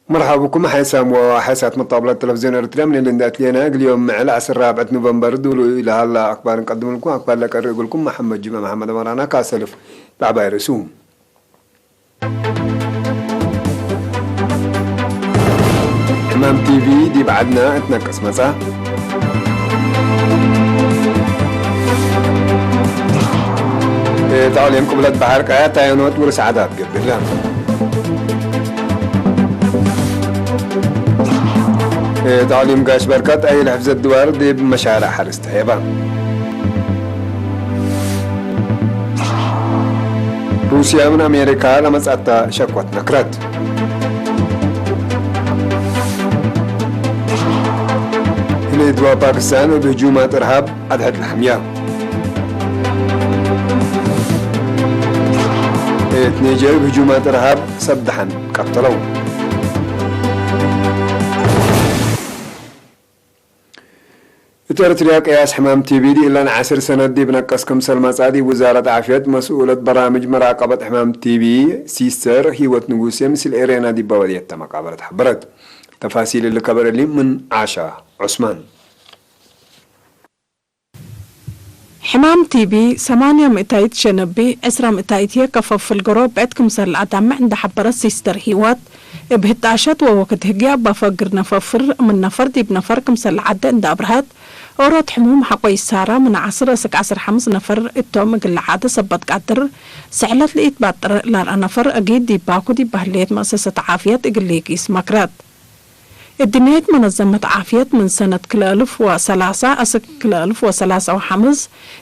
مرحبا بكم حيسام وحيسات مطابلة التلفزيون الارتريا من اللي لنا اليوم على 10 نوفمبر دولو الى هلا اخبار نقدم لكم اخبار لك اقول لكم محمد جمع محمد مرانا كاسلف لعبة رسوم حمام تي في دي بعدنا اتنقص مسا تعالوا يمكم بلاد بحر كايا تاينوت ورس عادات قبل لهم تعليم قاش بركات أي لحفظ الدوار دي بمشارع حرست هيبان روسيا من أمريكا لما سأتا شكوة نكرت هند وباكستان بهجومات إرهاب أدهت الحمية نيجر بهجومات إرهاب سبدحا قتلوا إرتريا قياس حمام تي في دي إلا 10 سنة دي بنقصكم سلمى صادي وزارة عافية مسؤولة برامج مراقبة حمام تي في سيستر هيوت نقوسيا مثل إيرينا دي بوادية مقابلة حبرت تفاصيل اللي كبر لي من عاشا عثمان حمام تي في 800 شنبي 10 كفف الجروب عندكم سر العدم عند حبرة سيستر هيوت بهتاشات ووقت هجيا بفقر نفر من نفر دي بنفر كمسر العدة عند أبرهات أورات حموم حقوي السارة من 10 15 نفر التوم قل عادة سبت قدر سعلت لقيت بطر لا نفر أجيد دي باكو دي بهليت مؤسسة عافية إقليكي سماكرات الدنيا منظمة عافية من سنة 2003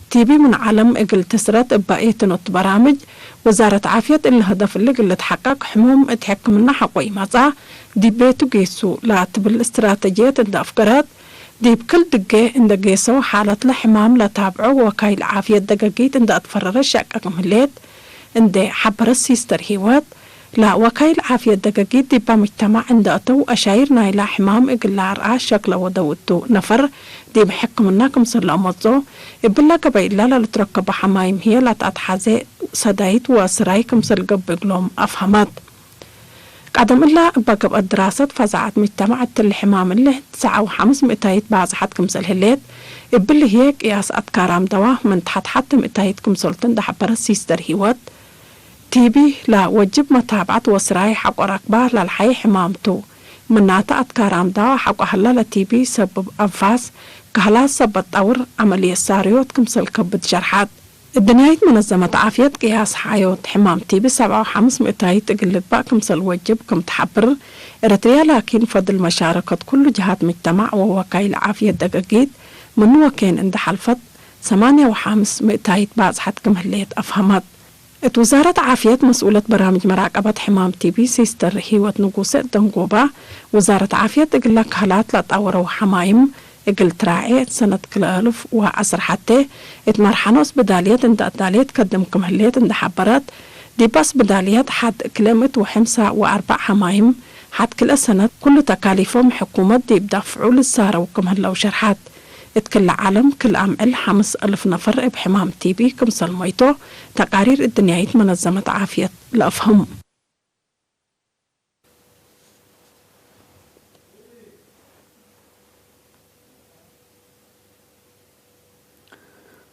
تيبي من عالم إقل تسرات بقية نوت برامج وزارة عافية اللي هدف اللي قل تحقق حموم اتحكم لنا حقوي مزا دي بيتو جيسو لا تبل استراتيجيات عند أفكارات دي بكل دقة عند جيسو حالة لحمام لا تابعو وكايل عافية دقاقيت عند أتفرر الشاك مهليت عند حبر السيستر هيوات لا وكايل عافية دقاقيت دي بمجتمع عند أتو أشاير نايلا حمام إقل لارعا شكل ودوتو نفر دي بحكم الناكم سر لأمزو إبلا قبيلا لا لتركب حمايم هي لا تتحازي صدايت وسرايكم سر قبقلهم أفهمات قدم الله بقب الدراسة فزعت مجتمع الحمام اللي 9,500 بعض كمسل هليت إبلي هيك ياس أتكارام دواه من تحت حتى 200 كمسلتن ده حبر السيستر هيوات تيبي لا وجب متابعة وسراي حق ركبه للحي حمامتو مناتا أتكارام دواه حق أهلا تيبي سبب أنفاس كهلا سبب طور عملية ساريوت كمسل كبد جرحات الدنيا منظمة عافية قياس حيوت حمام تيبي 7,500 تقلت بقى كمسل وجب كم تحبر إرتريا لكن فضل مشاركة كل جهات مجتمع ووكايل عافية دقاقيت من وكان عند حلفت 8,500 بعض حد كم هليت أفهمت وزارة عافية مسؤولة برامج مراقبة حمام تيبي سيستر هيوت نقوسة دنقوبة وزارة عافية تقلك هلات لا تطوروا حمايم إقل تراعي سنة 2010 حتى اتمرحنوس بداليات عند الداليات قدمكم هليت عند حبرات دي بس بداليات حد كلمت وحمسة وأربع حمايم حد كل سنة كل تكاليفهم حكومة دي بدفعوا للسارة وكم هلو شرحات اتكل عالم كل عام 5,000 نفر بحمام تيبي كم سلميتو تقارير الدنيا منظمة عافية لأفهم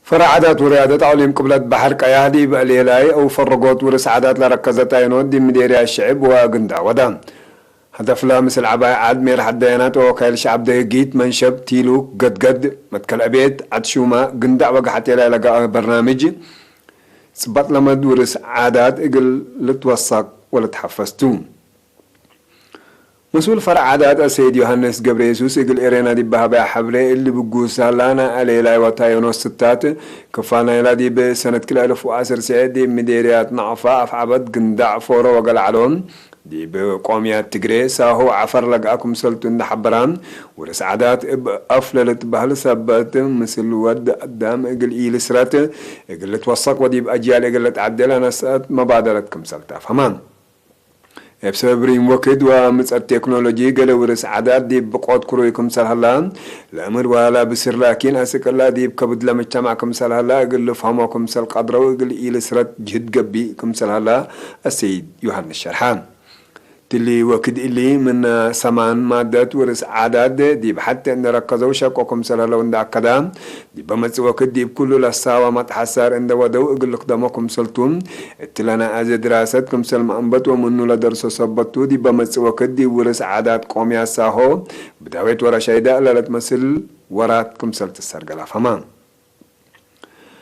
فرعادات وريادات عليم قبلات بحر كيادي بقليلاي أو فرقوت ورس عادات لركزت عينود دي مديري الشعب وقندا ودام هدف لا مثل عباية عاد مير حدينات وكايل شعب دقيت منشب تيلو قد متكل أبيت عد شوما قندا وقحتي لا لقاء برنامج سبط لمد ورس عادات اقل لتوثق ولا تحفظتون مسؤول فرع عادات السيد يوحنس جبريسوس يقول إيرينا دي بهبا حبري اللي بقوسها لانا أليلا وطايونو ستات كفانا يلادي بسنة 2010 سعيد دي مديريات نعفا أفعبت قندع فورو وقال علون دي بقوميات تقري ساهو عفر لقاكم سلطن حبران ورس عادات أفللت بهل سبات مثل ود قدام يقول إيل سرات يقول توثق ودي بأجيال يقول تعدل أنا سأت مبادرتكم سلطة فهمان بسبب ريم وكد ومس التكنولوجي قال ورس عادات دي بقعد كرويكم سلهلان الأمر ولا بسر لكن أسك الله دي بكبد لمجتمعكم سلهلا قال له فهمكم سل قدره وقال إيل سرت جد قبيكم سلهلا السيد يوحنا الشرحان تلي وكد اللي من سمان مادات ورس عادات دي بحتى ان ركزوا شقكم سلالو عند كدام دي بمس وكد دي بكل لساوة ما تحسر عند ودو اقل قدامكم سلتون تلنا از دراستكم سلم انبت ومنو لدرس صبتو دي بمس وكد دي ورس عادات قوم يا ساهو بداويت ورا شيدا لا تمثل وراتكم سلت السرقلا فمان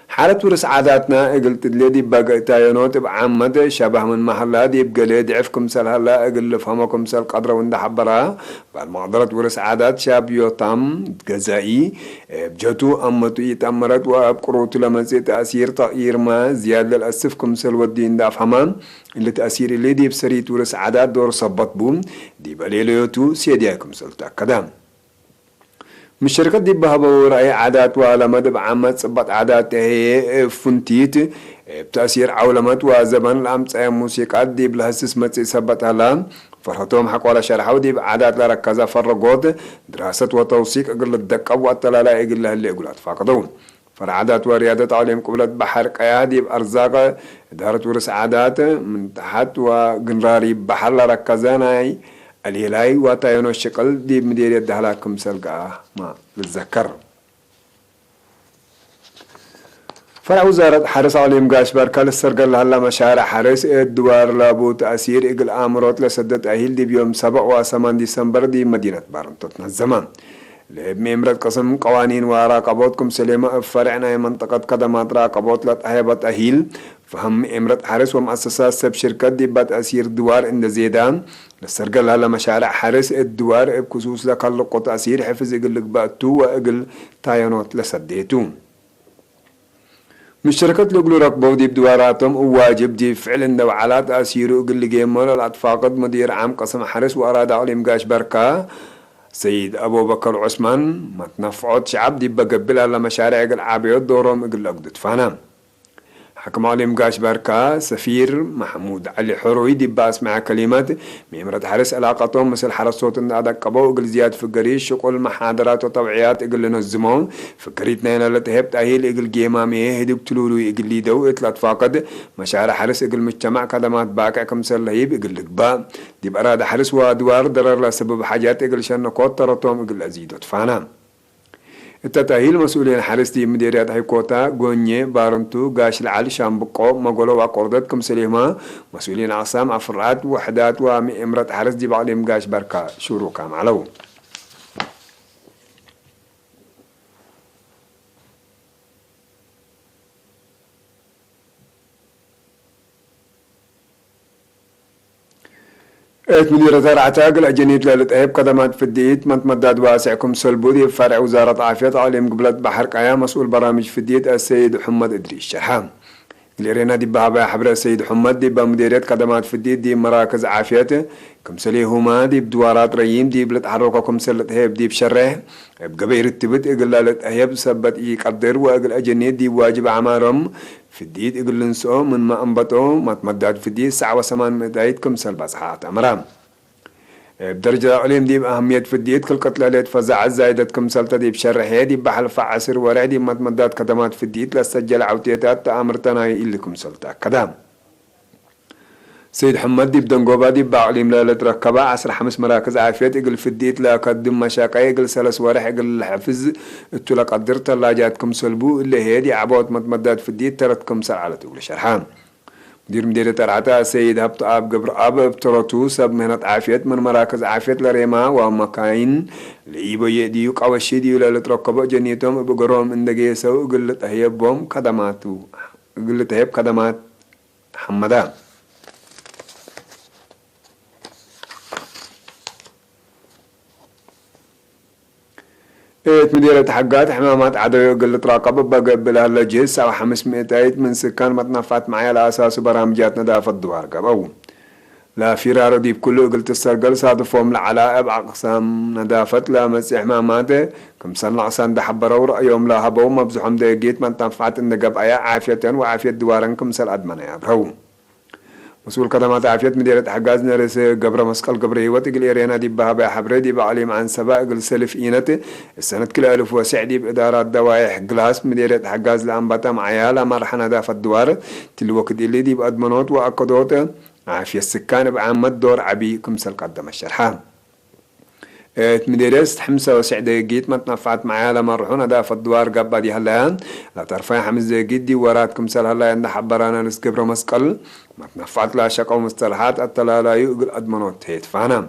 حالة ورس عاداتنا قلت اللي بقى تاينوت بعمد شبه من محلة دي بقى ضعفكم سل هلا اقل فهمكم سل قدر وند حبرها بالمعضلة ورس عادات شاب يوتام جزائي بجتو امتو يتامرت وابقروت لما زي تأثير تغيير ما زيادة للأسفكم سل ودين دا فهمان اللي تأثير اللي دي بسريت ورس عادات دور صبت بوم دي بليليوتو سيديكم سل تاكدام من الشركات دي بهبوا رأي عادات ولمدب عامة صبت عادات هي فنتيت بتأثير عولمات وزبان الأمس أي موسيقات دي بلهسس متسي صبت هلان فرحتهم حق ولا شرحوا دي بعادات لركزة فرقود دراسة وتوثيق أقل الدقة وأطلالا أقل اللي أقولات فاقدون فرعادات وريادة عليهم قبلت بحر قيادي بأرزاق إدارة ورس عادات من تحت وقنراري بحر لركزاناي الهلاي واتاينو الشقل دي مديرية دهلاكم سلقا ما للذكر فرع وزارة حرس عليهم قاش باركال السرقل هلا مشارع حرس الدوار لابو تأثير إقل آمرات لسدت أهيل دي بيوم 7 و8 ديسمبر دي مدينة بارنتوتنا الزمان لممرة قسم قوانين وراقبوتكم سليمة فرعنا منطقة قدمات راقبوت لتأهيبت أهيل فهم إمرة حرس ومؤسسات سب شركات دي بتأثير دوار عند زيدان للسرقل هلا مشارع حرس الدوار بخصوص لقلق تأثير حفظ إقل باتو وإقل تاينوت لسديتو من الشركات اللي يقولوا ركبوا دي بدواراتهم وواجب دي فعل النوعات أسيروا قل جيمون الأتفاقد مدير عام قسم حرس وأراد عليهم قاش بركة سيد أبو بكر عثمان ما تنفعت شعب دي بقبلها لمشاريع قل عابيات دورهم قل أقدت فانا حكم عليهم قاش بركة سفير محمود علي حروي دي باس مع كلمات ميمرة حرس علاقتهم مثل حرس صوت النادق قبو قل زياد فقري شغل محاضرات وطوعيات قل نزمون فكريتنا هنا لتهب تأهيل قل جيمامي هدوك تلولو قل ليدو اتلات فاقد مشاعر حرس قل مجتمع كدمات باكع كمسر لهيب قل لقبا دي بأراد حرس وادوار ضرر لسبب حاجات قل شنقوت ترطوم قل أزيدوت فانا التأهيل مسؤولين حرس دي مديريات هيكوتا غوني بارنتو غاش العالي شامبقو مغولو وقردتكم سليما مسؤولين عصام أفراد وحدات ومئمرة حرس دي بعليهم غاش بركة شروكا معلو مديرة العتاق الأجنيت للتأهيب قدمات في الديت من تمدد واسعكم سلبودي فرع وزارة عافية عليهم قبلت بحر قيام مسؤول برامج في الديت السيد حمد إدريس شرحام الإرينا دي بابا حبر السيد حمد دي بمديرية قدمات في الديت دي مراكز عافية كمسلي هما دي بدوارات ريم دي بلتحرككم سلتهيب دي بشره بقبير التبت إقل للتأهيب سبت يقدر وإقل أجنيت دي واجب عمارهم في الديت إقل نسو من ما أنبطو ما تمدد في الديت 7 مدايت كمسل بصحات أمرام بدرجة عليهم دي بأهمية في الديت كل قتلة ليت فزع الزايدة كمسلطة دي بشرحية دي بحلفة عسر ورع دي ما تمدد كدمات في الديت لسجل عوتيتات تأمرتنا إلي كمسلطة كدام سيد حمد دي بدنقوبة دي بعليم لا تركبها 5 مراكز عافية إقل في الديت لا قدم مشاقة إقل 3 ورح إقل الحفز اتولا قدرت اللاجاتكم سلبو اللي هي دي عبوت ما تمدد في الديت ترتكم سر على تقول شرحان مدير مديرية العتاق سيد هبط آب قبر آب ابترطو سب مهنة عافية من مراكز عافية لريما ومكاين لإيبو يديو قوشي ديو لتركبو جنيتهم بقروم اندقية سو قلت أهيبهم خدماتو قلت أهيب خدمات حمدان مديرة حقات حمامات عدوية قلت راقبة بقبلها لجهز 500 من سكان ما تنفعت معي على أساس برامجات نظافة الدوار قبو لا فرار دي بكله قلت السرقل صادفهم لعلاء بأقسام نظافة لا مسيح حماماته كم سنة عصان ده حبروا رأيهم لا هبو مبزحهم ده جيت ما تنفعت النقب أيا عافية وعافية دوارن كم سل أدمنا يا برو مسؤول خدمات عافية مديرية حجاز نرس قبر مسقل قبر هيوت قل إيرينا دي بها بحبري دي بعليم عن سباق قل سلف إينته السنة كل ألف وسعدي بإدارات دوائح قلاس مديرية حجاز لأنبتا معيالا مرحنا دافة الدوار تلوقت اللي دي بأدمنوت وأقدوت عافية السكان بعام الدور عبي كمسل قدم الشرحة مديريست حمسة وسعدة جيت ما تنفعت معايا لما رحونا دا في الدوار قبا دي هلايان لا ترفعي حمزة جدي وراتكم سال هلايان دا حبرانا نسكبرو مسقل ما تنفعت لا شقا ومصطلحات أطلع لا يقل أدمنوت هيت فانا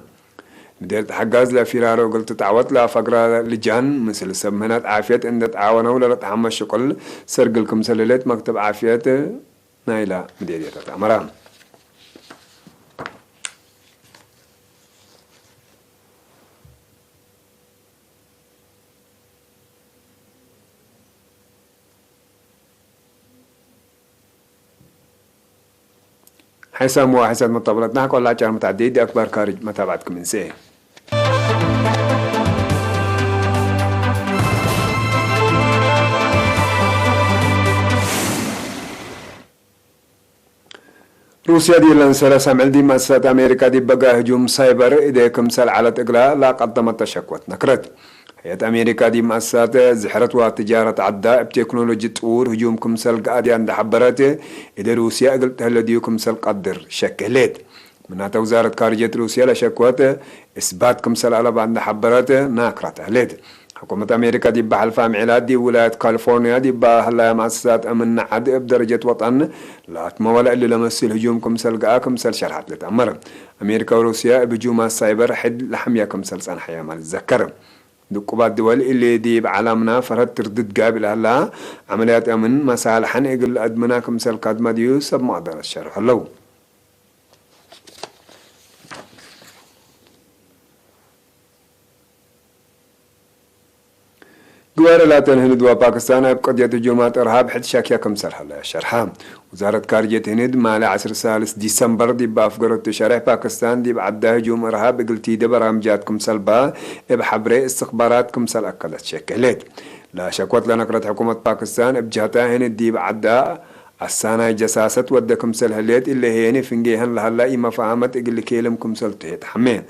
مديرت حقاز لا فيرارو قلت تعوت لا فقرة لجان مثل سمهنات عافية إن تعاونوا ولا تحمل شقل سرقلكم سللت مكتب عافية نايلة مديرية تأمران حسام وحسن مطبلتنا كلها كان متعدد أكبر كارج متابعتكم من سيه روسيا دي لنسلا سامعل دي مؤسسات أمريكا دي بقى هجوم سايبر إذا كمسل على تقلا لا قدمت تشكوت نكرت هيئة أمريكا دي مؤسسات زحرت وتجارة عداء بتكنولوجيا طور هجوم كمسل قاعد عند حبرته إذا روسيا قلت هل كمسل قدر شكلت من وزارة خارجية روسيا لشكوت إثبات كمسل على بعد حبرته ناكرت أهلت حكومة أمريكا دي بحلفها معلات دي ولاية كاليفورنيا دي بحلها مؤسسات أمن عد بدرجة وطن لا تمولا اللي لمسل هجوم كمسل قاء كمسل شرحت لتأمر أمريكا وروسيا بهجوم السايبر حد لحمية كمسل صنحية مال الذكر دقوبات دول اللي دي بعلامنا فرد تردد قابل هلا عمليات أمن مصالحا يقل أدمنا كمسل قادمة ديو سب معضل الشرح اللو دوار لا تنهند وباكستان بقضية هجومات إرهاب حد شاكيا كمسل هلا شرحها وزارة خارجية هند مال 10 ثالث ديسمبر دي بافقرت شرح باكستان دي بعد هجوم إرهاب قلتي دي برامجات كمسل با بحبري استخبارات كمسل أكدت شكلت لا شكوت لنقرة حكومة باكستان بجهتها هند دي بعد السنة جساسة ودى كمسل هليت اللي هيني فنجيهن لهلا إما فهمت إقل كيلم كمسل تهت حمين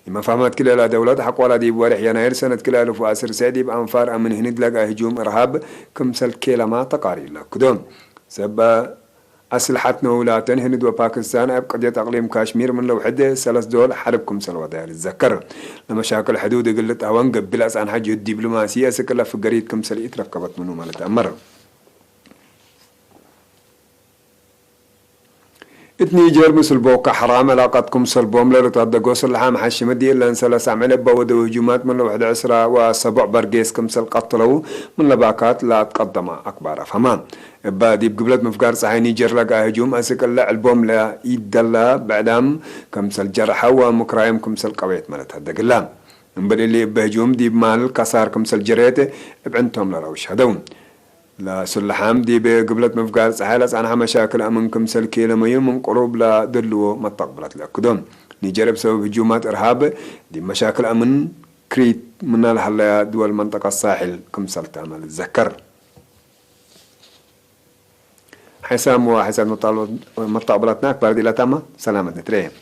إما فهمت كلا لا دولة حق ولا دي بورح يناير سنة كلا ألف وعشر سعدي بأنفار أمن هند لقى هجوم إرهاب كمسل كيلما تقاري لك كدوم سبا أسلحتنا ولاتن هند وباكستان قضية أقليم كاشمير من لو حد ثلاث دول حرب كمسل ودار الذكر لمشاكل حدود قلت أوان قبل أسعن حاجة الدبلوماسية سكلا في قريد كمسل يتركبت منه مالت أمر نيجر مثل بوكا حرام علاقتكم سلبوم لرتاد قوس اللحام حشمة دي اللي انسلس عمل بود هجومات من لو 11 وسبع برقيس كمسل قتلوا من لباكات لا تقدم أكبر فهمان بادي بقبلت مفقار صحي نيجر لقى هجوم أسك البوم لا يدلا بعدام كمسل جرحة ومكرايم كمسل قويت مالت هذا قلام نبدأ اللي بهجوم دي بمال كسار كمسل جريته بعنتهم لروش هدون لا سلحام دي بقبلت مفقار سحالس عنها مشاكل أمن كمسل كيلمية من قروب لا دلو ما تقبلت لأكدون نيجر بسبب هجومات إرهاب دي مشاكل أمن كريت من الحلا دول منطقة الساحل كمسل تعمل الذكر حسام وحسام مطابلتناك باردي لا تاما سلامة نتريه